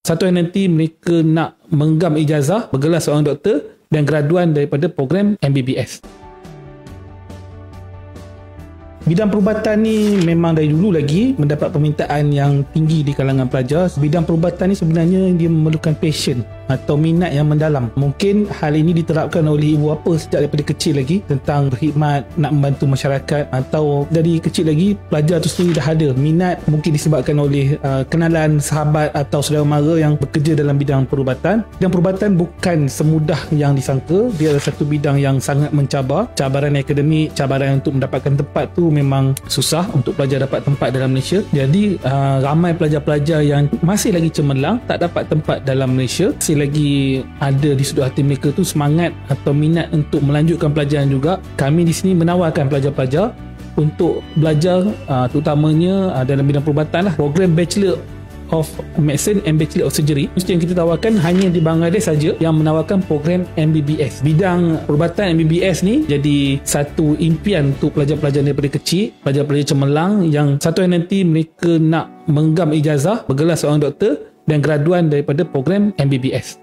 Satu yang nanti mereka nak menggenggam ijazah bergelar seorang doktor dan graduan daripada program MBBS. Bidang perubatan ni memang dari dulu lagi mendapat permintaan yang tinggi di kalangan pelajar. Bidang perubatan ni sebenarnya dia memerlukan passion atau minat yang mendalam. Mungkin hal ini diterapkan oleh ibu bapa sejak daripada kecil lagi tentang berkhidmat, nak membantu masyarakat, atau dari kecil lagi pelajar tu sendiri dah ada minat, mungkin disebabkan oleh kenalan, sahabat atau saudara mara yang bekerja dalam bidang perubatan. Bidang perubatan bukan semudah yang disangka. Dia adalah satu bidang yang sangat mencabar. Cabaran akademik, cabaran untuk mendapatkan tempat tu memang susah untuk pelajar dapat tempat dalam Malaysia. Jadi ramai pelajar-pelajar yang masih lagi cemerlang tak dapat tempat dalam Malaysia. Masih lagi ada di sudut hati mereka tu semangat atau minat untuk melanjutkan pelajaran juga. Kami di sini menawarkan pelajar-pelajar untuk belajar terutamanya dalam bidang perubatan lah, program Bachelor of Medicine and Bachelor of Surgery. Mesti yang kita tawarkan hanya di Bangladesh saja yang menawarkan program MBBS. Bidang perubatan MBBS ni jadi satu impian untuk pelajar-pelajar daripada kecil, pelajar-pelajar cemerlang yang satu yang nanti mereka nak menggenggam ijazah bergelar seorang doktor dan graduan daripada program MBBS.